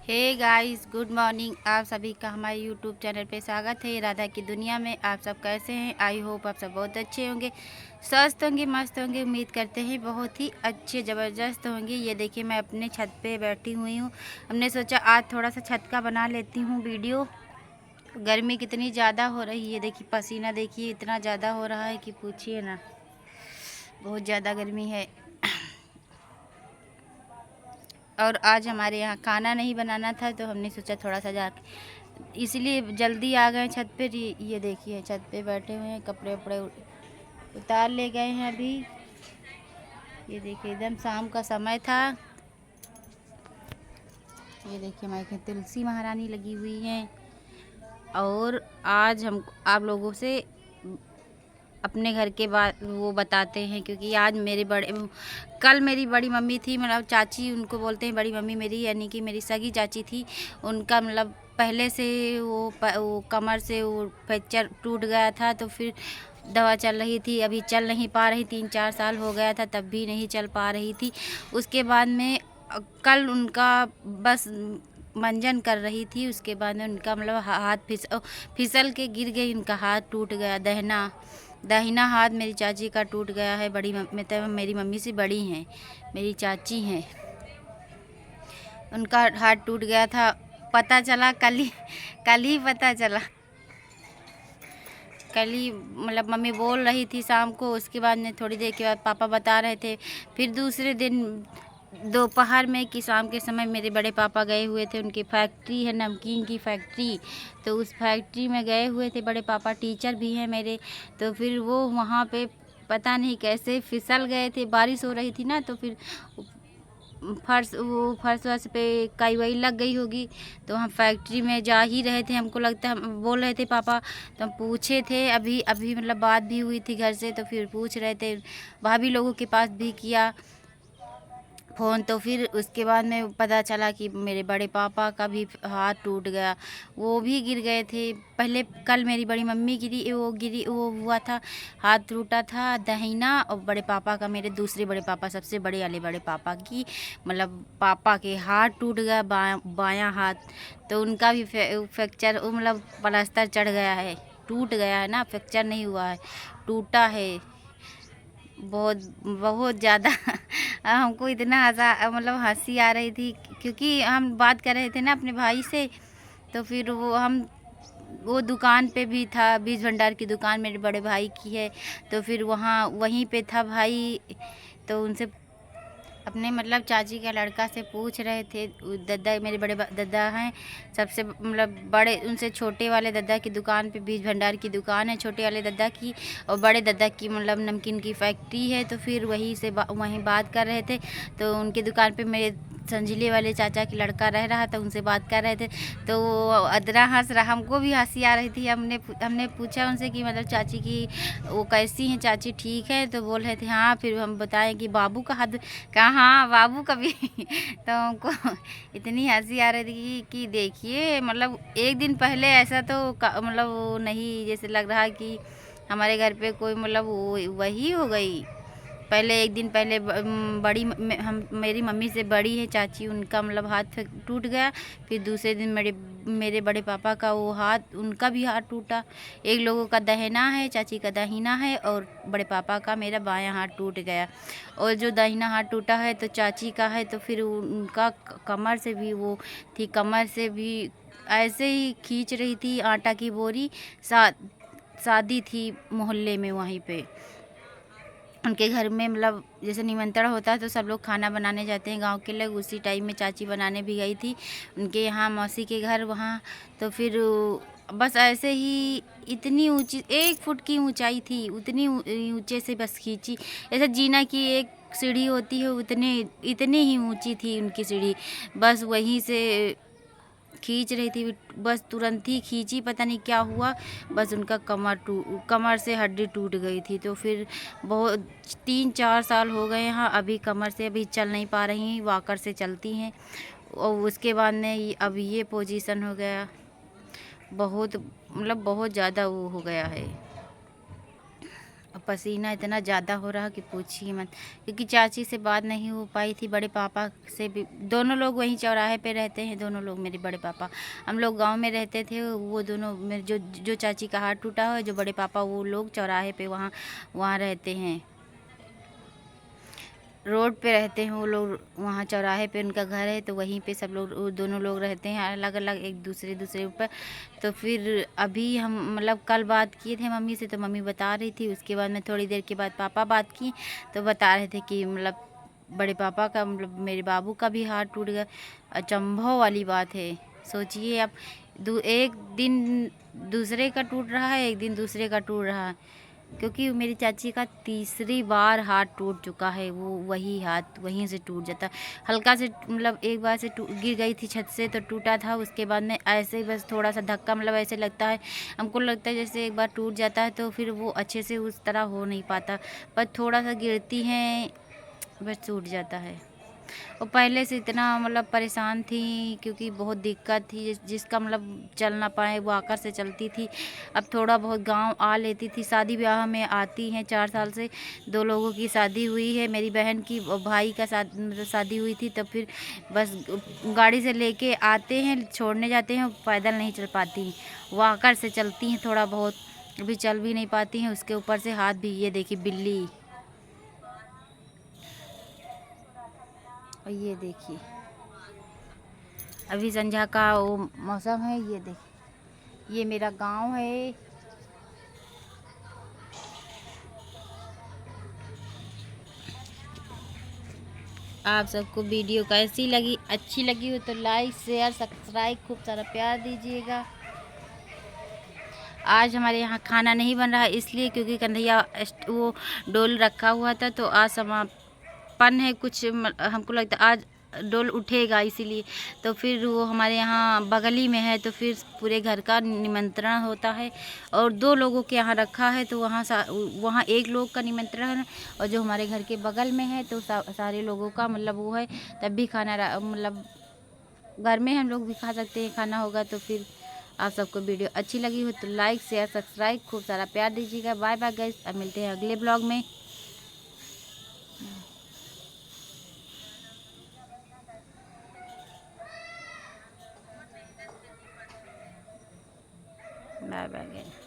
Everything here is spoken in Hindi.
Hey guys, good morning. आप सभी का हमारे यूट्यूब चैनल पे स्वागत है। राधा की दुनिया में आप सब कैसे हैं? आई होप आप सब बहुत अच्छे होंगे, स्वस्थ होंगे, मस्त होंगे। उम्मीद करते हैं बहुत ही अच्छे ज़बरदस्त होंगे। ये देखिए, मैं अपने छत पे बैठी हुई हूँ। हमने सोचा आज थोड़ा सा छत का बना लेती हूँ वीडियो। गर्मी कितनी ज़्यादा हो रही है, देखिए पसीना देखिए इतना ज़्यादा हो रहा है कि पूछिए ना, बहुत ज़्यादा गर्मी है। और आज हमारे यहाँ खाना नहीं बनाना था, तो हमने सोचा थोड़ा सा जा, इसलिए जल्दी आ गए छत पे। ये देखिए, छत पे बैठे हुए हैं, कपड़े वपड़े उतार ले गए हैं अभी। ये देखिए, एकदम शाम का समय था। ये देखिए, हमारे यहाँ तुलसी महारानी लगी हुई हैं। और आज हम आप लोगों से अपने घर के बात वो बताते हैं, क्योंकि आज कल मेरी बड़ी मम्मी थी, मतलब चाची उनको बोलते हैं बड़ी मम्मी मेरी, यानी कि मेरी सगी चाची थी। उनका मतलब पहले से वो कमर से वो फ्रैक्चर टूट गया था, तो फिर दवा चल रही थी, अभी चल नहीं पा रही। 3-4 साल हो गया था, तब भी नहीं चल पा रही थी। उसके बाद में कल उनका बस मंजन कर रही थी, उसके बाद में उनका मतलब हाथ फिसल के गिर गई, उनका हाथ टूट गया। दाहिना हाथ मेरी चाची का टूट गया है। मतलब मेरी मम्मी से बड़ी हैं, मेरी चाची हैं, उनका हाथ टूट गया था। पता चला कल ही पता चला। कल ही मतलब मम्मी बोल रही थी शाम को, उसके बाद में थोड़ी देर के बाद पापा बता रहे थे। फिर दूसरे दिन दोपहर में कि शाम के समय मेरे बड़े पापा गए हुए थे, उनकी फैक्ट्री है, नमकीन की फैक्ट्री। तो उस फैक्ट्री में गए हुए थे बड़े पापा, टीचर भी हैं मेरे। तो फिर वो वहाँ पे पता नहीं कैसे फिसल गए थे, बारिश हो रही थी ना, तो फिर फर्श वर्श पे काई वाई लग गई होगी। तो हम फैक्ट्री में जा ही रहे थे, हमको लगता है, हम बोल रहे थे पापा, तो हम पूछे थे अभी अभी, मतलब बात भी हुई थी घर से, तो फिर पूछ रहे थे, भाभी लोगों के पास भी किया फ़ोन। तो फिर उसके बाद में पता चला कि मेरे बड़े पापा का भी हाथ टूट गया, वो भी गिर गए थे। पहले कल मेरी बड़ी मम्मी वो हुआ था, हाथ टूटा था दाहिना। और बड़े पापा का, मेरे दूसरे बड़े पापा, सबसे बड़े वाले बड़े पापा की मतलब पापा के हाथ टूट गया, बायां हाथ। तो उनका भी फ्रैक्चर, मतलब प्लास्टर चढ़ गया है, टूट गया है ना, फ्रैक्चर नहीं हुआ है, टूटा है। बहुत बहुत ज़्यादा हमको इतना मतलब हंसी आ रही थी, क्योंकि हम बात कर रहे थे ना अपने भाई से। तो फिर वो दुकान पे भी था, बीज भंडार की दुकान मेरे बड़े भाई की है। तो फिर वहीं पे था भाई, तो उनसे अपने मतलब चाची का लड़का से पूछ रहे थे। दद्दा, मेरे बड़े दद्दा हैं, सबसे मतलब बड़े, उनसे छोटे वाले दद्दा की दुकान पे, बीज भंडार की दुकान है छोटे वाले दद्दा की, और बड़े दद्दा की मतलब नमकीन की फैक्ट्री है। तो फिर वहीं बात कर रहे थे। तो उनकी दुकान पे मेरे संजीले वाले चाचा की लड़का रह रहा था, उनसे बात कर रहे थे। तो वो अदरा हंस रहा, हमको भी हंसी आ रही थी। हमने पूछा उनसे कि मतलब चाची की वो कैसी हैं, चाची ठीक है? तो बोल रहे थे हाँ। फिर हम बताएं कि बाबू का हाथ, कहा हाँ बाबू का भी तो हमको इतनी हंसी आ रही थी कि देखिए, मतलब एक दिन पहले ऐसा तो मतलब वो नहीं, जैसे लग रहा कि हमारे घर पे कोई मतलब वही हो गई। पहले एक दिन पहले मेरी मम्मी से बड़ी है चाची, उनका मतलब हाथ टूट गया। फिर दूसरे दिन मेरे बड़े पापा का वो हाथ, उनका भी हाथ टूटा। एक लोगों का दाहिना है, चाची का दाहिना है, और बड़े पापा का मेरा बायां हाथ टूट गया। और जो दाहिना हाथ टूटा है तो चाची का है, तो फिर उनका कमर से भी वो थी, कमर से भी ऐसे ही खींच रही थी आटा की बोरी। शादी थी मोहल्ले में, वहीं पे उनके घर में, मतलब जैसे निमंत्रण होता है तो सब लोग खाना बनाने जाते हैं गांव के लोग, उसी टाइम में चाची बनाने भी गई थी उनके यहाँ मौसी के घर वहाँ। तो फिर बस ऐसे ही, इतनी ऊंची 1 फुट की ऊंचाई थी, उतनी ऊंचे से बस खींची, जैसे जीना की एक सीढ़ी होती है, इतनी ही ऊंची थी उनकी सीढ़ी। बस वहीं से खींच रही थी, बस तुरंत ही खींची, पता नहीं क्या हुआ, बस उनका कमर से हड्डी टूट गई थी। तो फिर बहुत 3-4 साल हो गए हैं, अभी कमर से अभी चल नहीं पा रही हैं, वॉकर से चलती हैं। और उसके बाद में अब ये पोजीशन हो गया, बहुत मतलब बहुत ज़्यादा वो हो गया है। पसीना इतना ज़्यादा हो रहा कि पूछिए मत, क्योंकि चाची से बात नहीं हो पाई थी, बड़े पापा से भी। दोनों लोग वहीं चौराहे पे रहते हैं, दोनों लोग मेरे बड़े पापा। हम लोग गांव में रहते थे, वो दोनों मेरे जो चाची का हाथ टूटा है, जो बड़े पापा, वो लोग चौराहे पे वहाँ वहाँ रहते हैं, रोड पे रहते हैं वो लोग, वहाँ चौराहे पे उनका घर है, तो वहीं पे सब लोग, वो दोनों लोग रहते हैं अलग अलग, एक दूसरे ऊपर। तो फिर अभी हम मतलब कल बात किए थे मम्मी से, तो मम्मी बता रही थी। उसके बाद में थोड़ी देर के बाद पापा बात की, तो बता रहे थे कि मतलब बड़े पापा का, मतलब मेरे बाबू का भी हाथ टूट गया। अचंभव वाली बात है। सोचिए अब, एक दिन दूसरे का टूट रहा है, एक दिन दूसरे का टूट रहा है, क्योंकि मेरी चाची का तीसरी बार हाथ टूट चुका है। वो वही हाथ वहीं से टूट जाता, हल्का से, मतलब एक बार से गिर गई थी छत से तो टूटा था। उसके बाद में ऐसे ही बस थोड़ा सा धक्का, मतलब ऐसे लगता है, हमको लगता है जैसे एक बार टूट जाता है तो फिर वो अच्छे से उस तरह हो नहीं पाता, पर थोड़ा सा गिरती हैं बस टूट जाता है। और पहले से इतना मतलब परेशान थी, क्योंकि बहुत दिक्कत थी, जिसका मतलब चल ना पाए वो आकर से चलती थी। अब थोड़ा बहुत गांव आ लेती थी, शादी ब्याह में आती हैं। 4 साल से 2 लोगों की शादी हुई है, मेरी बहन की और भाई का मतलब शादी हुई थी। तब फिर बस गाड़ी से लेके आते हैं, छोड़ने जाते हैं, पैदल नहीं चल पाती, वो आकर से चलती हैं थोड़ा बहुत, अभी चल भी नहीं पाती हैं। उसके ऊपर से हाथ भी, ये देखिए बिल्ली, और ये देखिए अभी संध्या का वो मौसम है। ये देखिए, ये मेरा गांव है। आप सबको वीडियो कैसी लगी, अच्छी लगी हो तो लाइक शेयर सब्सक्राइब खूब सारा प्यार दीजिएगा। आज हमारे यहाँ खाना नहीं बन रहा है, इसलिए क्योंकि कन्हैया वो डोल रखा हुआ था, तो आज समापन है कुछ, हमको लगता है आज डोल उठेगा, इसीलिए। तो फिर वो हमारे यहाँ बगल ही में है, तो फिर पूरे घर का निमंत्रण होता है, और 2 लोगों के यहाँ रखा है, तो वहाँ एक लोग का निमंत्रण है, और जो हमारे घर के बगल में है तो सारे लोगों का मतलब वो है। तब भी खाना मतलब घर में हम लोग भी खा सकते हैं, खाना होगा। तो फिर आप सबको वीडियो अच्छी लगी हो तो लाइक शेयर सब्सक्राइब खूब सारा प्यार दीजिएगा। बाय बाय गाइस, अब मिलते हैं अगले ब्लॉग में। Bye bye guys.